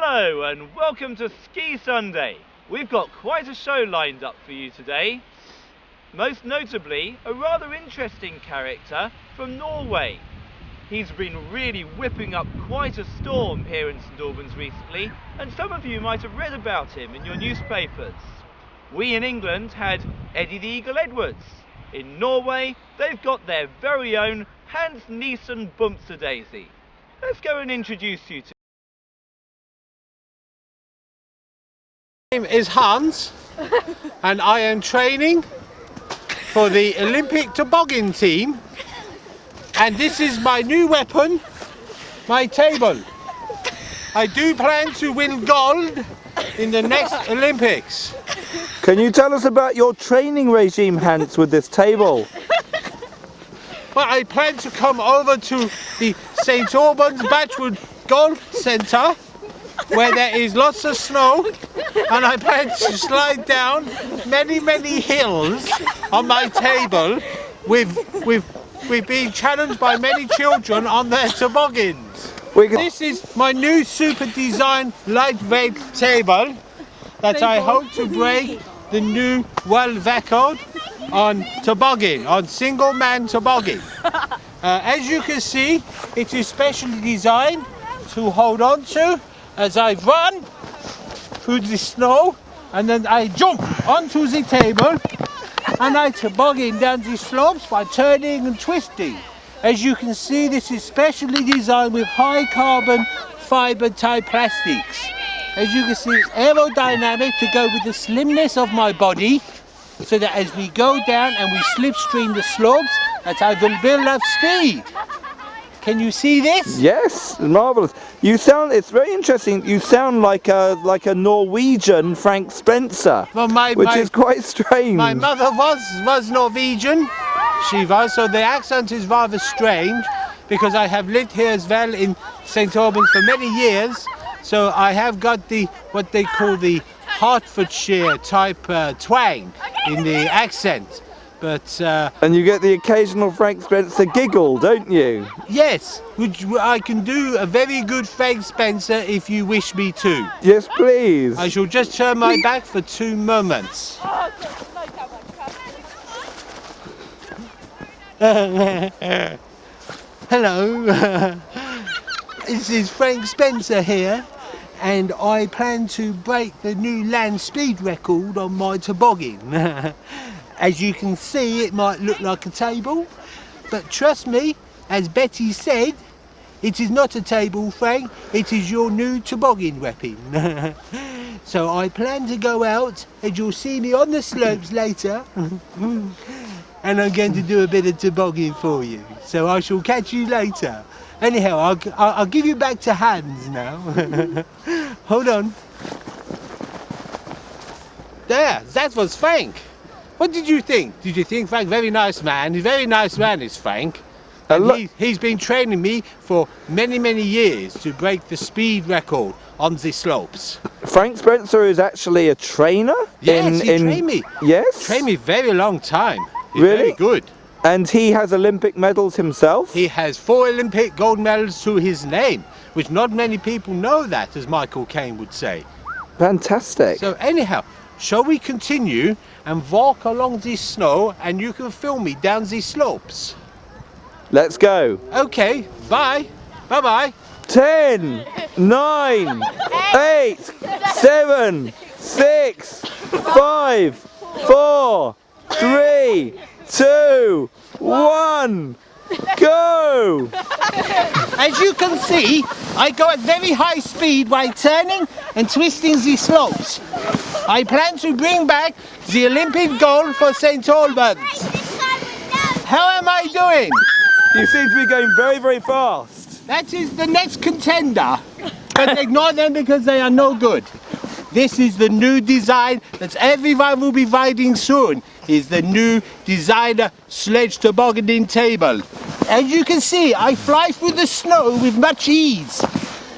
Hello and welcome to Ski Sunday. We've got quite a show lined up for you today. Most notably, a rather interesting character from Norway. He's been really whipping up quite a storm here in St Albans recently, and some of you might have read about him in your newspapers. We in England had Eddie the Eagle Edwards. In Norway, they've got their very own Hans Nielsen Bumsterdaisy. Let's go and introduce you to My name is Hans and I am training for the Olympic toboggan team, and this is my new weapon, my table. I do plan to win gold in the next Olympics. Can you tell us about your training regime, Hans, with this table? Well, I plan to come over to the St Albans Batchwood Golf Centre where there is lots of snow, and I plan to slide down many hills on my table with being challenged by many children on their toboggans. This is my new super design lightweight table that I hope to break the new world record on toboggan, on single man toboggan. As you can see, it is specially designed to hold on to as I run through the snow, and then I jump onto the table and I toboggan down the slopes by turning and twisting. As you can see, this is specially designed with high carbon fiber type plastics. As you can see, it's aerodynamic to go with the slimness of my body, so that as we go down and we slipstream the slopes, that I will build up speed. Can you see this? Yes, marvellous. It's very interesting. You sound like a Norwegian Frank Spencer, Well, which is quite strange. My mother was Norwegian. She was, so the accent is rather strange, because I have lived here as well in St Albans for many years. So I have got what they call the Hertfordshire type twang in the accent. But and you get the occasional Frank Spencer giggle, don't you? yes, which I can do a very good Frank Spencer if you wish me to. Yes, please. I shall just turn my back for 2 moments. Hello, this is Frank Spencer here, and I plan to break the new land speed record on my toboggan. As you can see, it might look like a table, but trust me, as Betty said, it is not a table, Frank, it is your new toboggan weapon. So I plan to go out, and you'll see me on the slopes later, and I'm going to do a bit of toboggan for you. So I shall catch you later. Anyhow, I'll give you back to Hans now. Hold on. There, that was Frank. What did you think? Did you think Frank, very nice man? He's a very nice man, is Frank. And he's been training me for many years to break the speed record on the slopes. Frank Spencer is actually a trainer? Yes, he trained me. Yes? Trained me very long time. He's Really? very good. And he has Olympic medals himself? He has 4 Olympic gold medals to his name, which not many people know that, as Michael Caine would say. Fantastic. So anyhow, shall we continue and walk along this snow, and you can film me down these slopes? Let's go. Okay, bye. Bye-bye. 10, 9, 8, 7, 6, 5, 4, 3, 2, 1, go! As you can see, I go at very high speed by turning and twisting the slopes. I plan to bring back the Olympic gold for St Albans. How am I doing? You seem to be going very fast. That is the next contender, but ignore them because they are no good. This is the new design that everyone will be riding soon. Is the new designer sledge tobogganing table. As you can see, I fly through the snow with much ease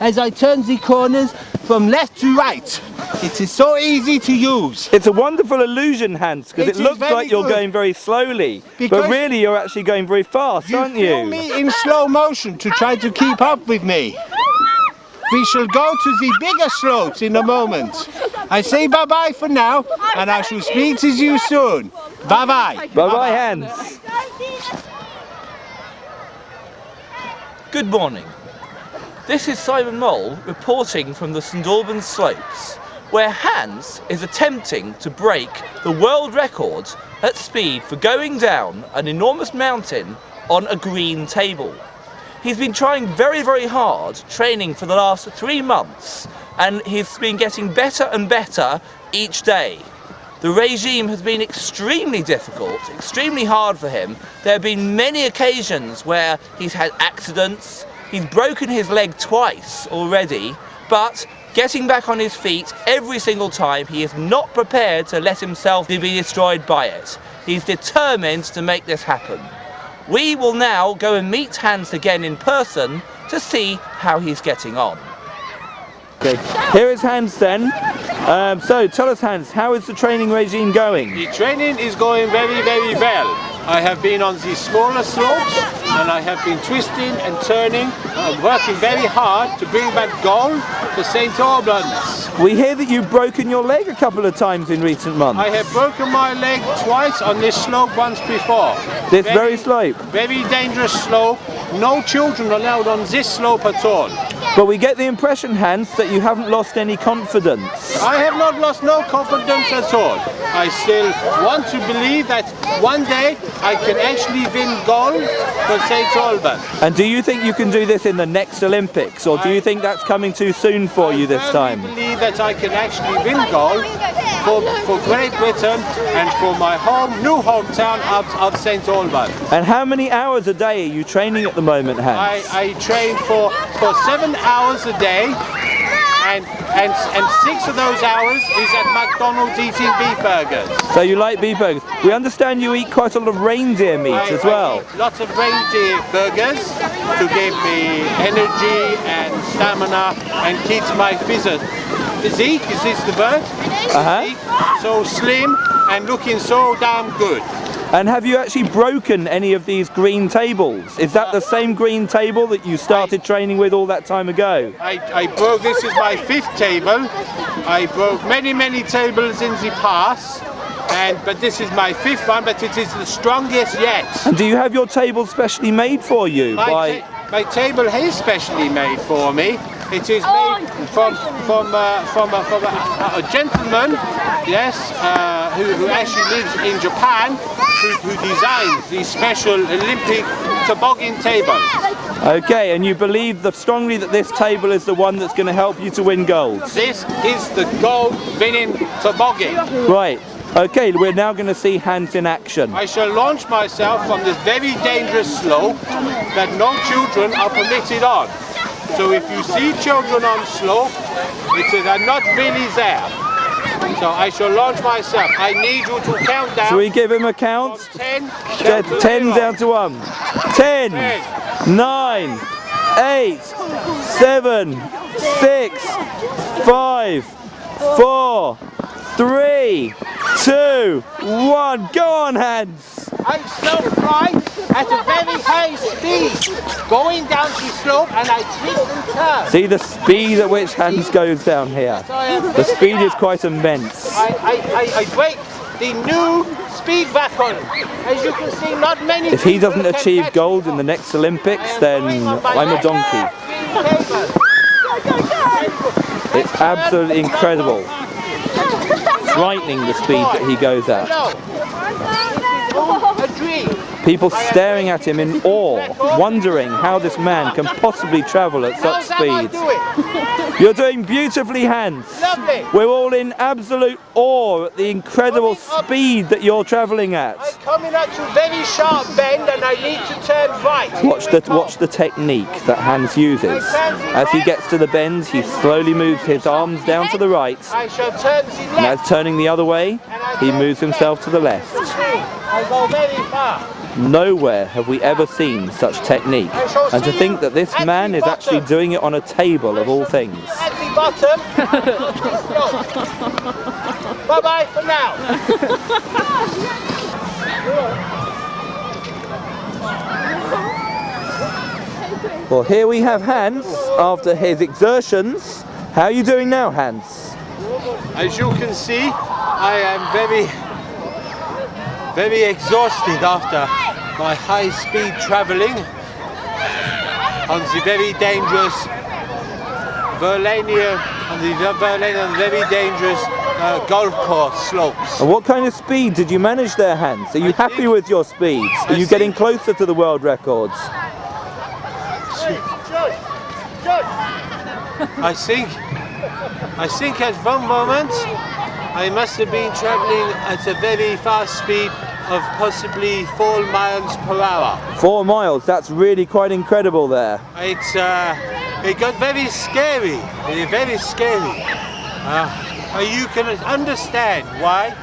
as I turn the corners from left to right. It is so easy to use. It's a wonderful illusion, Hans, because it looks like you're going very slowly, but really you're actually going very fast, aren't you? You film me in slow motion to try to keep up with me. We shall go to the bigger slopes in a moment. I say bye-bye for now, and I shall speak to you soon. Bye-bye. Bye-bye, Hans. Good morning. This is Simon Mole reporting from the St Albans slopes, where Hans is attempting to break the world record at speed for going down an enormous mountain on a green table. He's been trying very, very hard, training for the last 3 months, and he's been getting better and better each day. The regime has been extremely difficult, extremely hard for him. There have been many occasions where he's had accidents, he's broken his leg twice already, but getting back on his feet every single time, he is not prepared to let himself be destroyed by it. He's determined to make this happen. We will now go and meet Hans again in person to see how he's getting on. Okay, here is Hans then. So tell us, Hans, how is the training regime going? The training is going very, very well. I have been on the smaller slopes and I have been twisting and turning and working very hard to bring back gold to St Albans. We hear that you've broken your leg a couple of times in recent months. I have broken my leg twice on this slope once before. This very slope? Very dangerous slope. No children allowed on this slope at all. But we get the impression, Hans, that you haven't lost any confidence. I have not lost no confidence at all. I still want to believe that one day I can actually win gold for St Albans. And do you think you can do this in the next Olympics, or do you think that's coming too soon for you this time? I believe that I can actually win gold for Great Britain and for my new hometown of St Albans. And how many hours a day are you training at the moment, Hans? I train for 7 hours a day, and 6 of those hours is at McDonald's eating beef burgers. So you like beef burgers. We understand you eat quite a lot of reindeer meat as well. I eat lots of reindeer burgers to give me energy and stamina and keeps my physique, is this the word? Physique, so slim and looking so damn good. And have you actually broken any of these green tables? Is that the same green table that you started training with all that time ago? I broke, this is my 5th table. I broke many tables in the past, but this is my 5th one, but it is the strongest yet. And do you have your table specially made for you? My table is specially made for me. It is made from a gentleman, yes, who actually lives in Japan, who designs these special Olympic toboggan tables. Okay, and you believe strongly that this table is the one that's going to help you to win gold? This is the gold winning toboggan. Right. Okay, we're now going to see Hans in action. I shall launch myself from this very dangerous slope that no children are permitted on. So if you see children on slope, they're not really there. So I shall launch myself. I need you to count down. Shall we give him a count? From 10 down to 1. 10, 9, 8, 7, 6, 5, 4, 3, 2, 1. Go on, Hans. I'm so flying at a very high speed, going down the slope, and I twist and turn. See the speed at which Hans goes down here. The speed is quite immense. I break the new speed record. As you can see, not many. If he doesn't achieve gold in the next Olympics, then I'm a donkey. It's absolutely incredible. Frightening the speed that he goes at. People staring at him in awe, wondering how this man can possibly travel at such speed. You're doing beautifully, Hans. Lovely. We're all in absolute awe at the incredible speed that you're travelling at. I'm coming up to a very sharp bend and I need to turn right. Watch the technique that Hans uses. As he gets to the bend, he slowly moves his arms down to the right. I shall turn to the And left. as turning the other way, he moves himself to the left. I go very far. Nowhere have we ever seen such technique. And to think that this man is actually doing it on a table of all things. At the bottom. Bye-bye for now. Well, here we have Hans after his exertions. How are you doing now, Hans? As you can see, I am very exhausted after my high-speed travelling on the very dangerous very dangerous golf course slopes. And what kind of speed did you manage there, Hans? Are you happy with your speeds? Are you getting closer to the world records? I think at one moment I must have been travelling at a very fast speed of possibly 4 miles per hour. 4 miles, that's really quite incredible there. It got very scary, very scary. You can understand why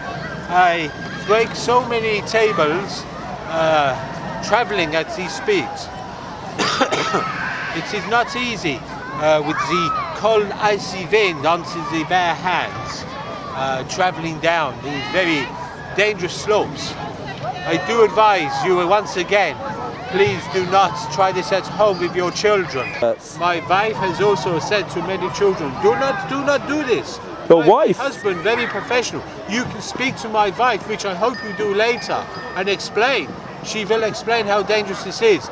I break so many tables travelling at these speeds. It is not easy with the cold icy wind onto the bare hands, travelling down these very dangerous slopes. I do advise you once again, please do not try this at home with your children. My wife has also said to many children, do not do this. Your My wife? husband, very professional. You can speak to my wife, which I hope you do later, and explain. She will explain how dangerous this is.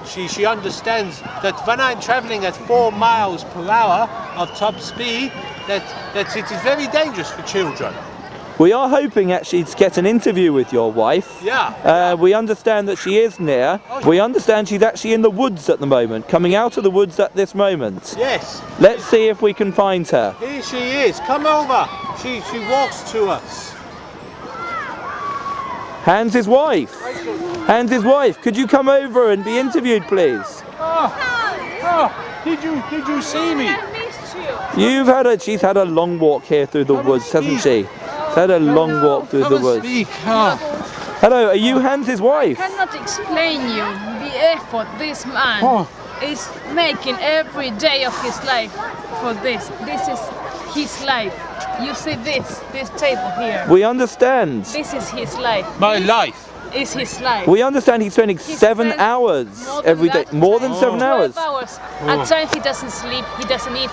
She understands that when I'm travelling at 4 miles per hour of top speed, that it is very dangerous for children. We are hoping actually to get an interview with your wife. Yeah. We understand that she is near. We understand she's actually in the woods at the moment, coming out of the woods at this moment. Yes. Let's see if we can find her. Here she is. Come over. She walks to us. Hans' wife. Hans' wife. Could you come over and be interviewed, please? Did you see me? She's had a long walk here through the woods, hasn't she? She's had a long walk through the woods. Hello, are you Hans' wife? I cannot explain you the effort this man is making every day of his life for this. This is his life. You see this table here. We understand. This is his life. My life. Is his life. We understand he's spending 7 spends hours more than every day. that. More than 7 hours. 12 hours. At times he doesn't sleep, he doesn't eat.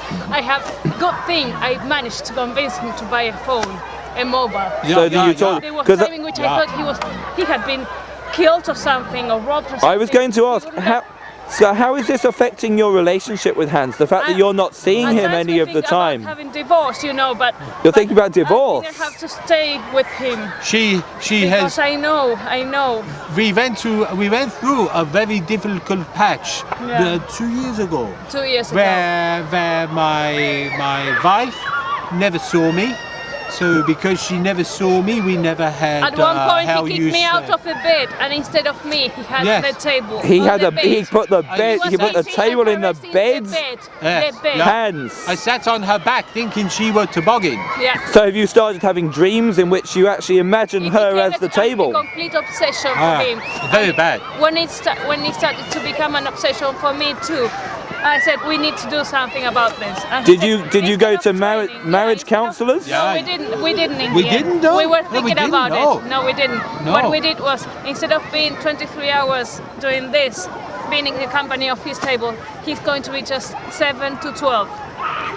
Good thing I managed to convince him to buy a phone, a mobile. So you told, There was 'cause timing which I thought he had been killed or something or robbed or something. I was going to ask, how is this affecting your relationship with Hans? The fact that you're not seeing him any of the time. Having divorce, but You're thinking about divorce. I think I have to stay with him. She Because has. I know. We went through a very difficult patch 2 years ago. 2 years ago. Where my wife never saw me. So because she never saw me, we never had. At one point he kicked me out of the bed, and instead of me, he had the table. He put the was table in the caressing bed. Yes. The bed. Hans. I sat on her back thinking she was toboggan. Yeah. So have you started having dreams in which you actually imagine It her became as the a table? complete obsession for him. Very And bad. When it started to become an obsession for me too, I said we need to do something about this. And he Did you go instead to of training- marriage instead of- counselors? Yeah. No, we didn't. We didn't. In We the end. didn't, though? We were No, we thinking didn't, about no. it. No, we didn't. No. What we did was, instead of being 23 hours doing this, being in the company of his table, he's going to be just 7 to 12.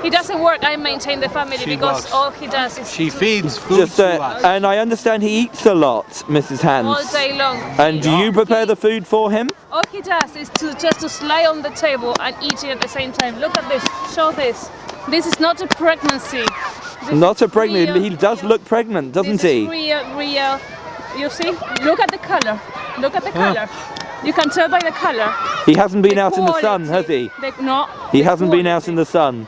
He doesn't work. I maintain the family She because works. all he does is She to feeds food to us. And I understand he eats a lot, Mrs. all Hans. day long. And do you prepare the food for him? All he does is to lie on the table and eat it at the same time. Look at this. Show this. This is not a pregnancy. This Not is a pregnant. real- He does look pregnant, doesn't this is he? real. You see? Look at the color. Look at the color. You can tell by the color. He hasn't been The out in the sun, has quality. he? No. He the hasn't been out in the sun.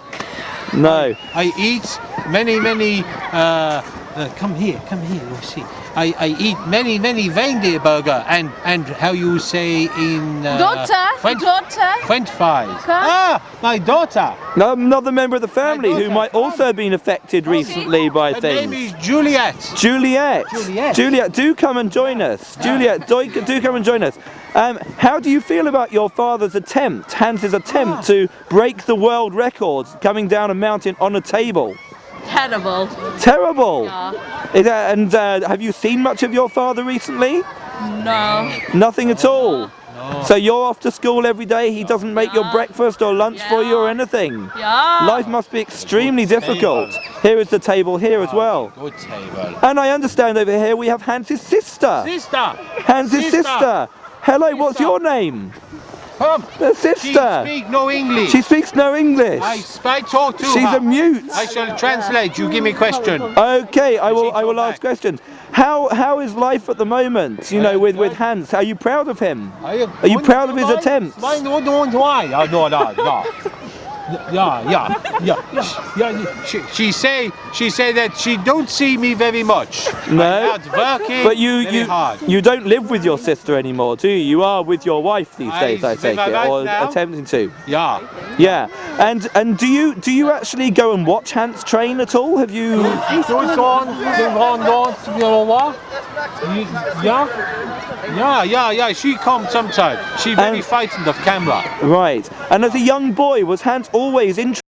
No. I eat many. Come here, you see. I eat many reindeer burger and how you say in. Daughter. French fries. Come. My daughter. Another member of the family who daughter, might also have been affected recently by Her name things. is Juliet. Juliet. Juliet. Do come and join us. Juliet, do come and join us. How do you feel about your father's attempt, Hans's attempt to break the world record, coming down a mountain on a table? Terrible. Terrible. Yeah. Have you seen much of your father recently? No. Nothing at all. So you're off to school every day. He doesn't make your Yeah. breakfast or lunch for you or anything. Yeah. Life must be extremely difficult. Here is the table here as well. Good table. And I understand over here we have Hans's sister. Sister, Hans's Sister. sister. Hello, what's Sister. your name? come. The She sister. speak no English. She speaks no English. I talk to She's her. a mute. I shall translate. You give me question. Okay, I will come ask back. questions. How is life at the moment? You know, with Hans. Are you proud of him? Are you proud of his attempts? Why? No. Yeah. She say that she don't see me very much. No. I'm out working But very hard. you don't live with your sister anymore, do you? You are with your wife these days, I live take with it, my or wife now. attempting to. Yeah. Yeah. And do you actually go and watch Hans train at all? Have you? Yeah. She comes sometimes. She very And- frightened of camera. Right. And as a young boy, was Hans always interested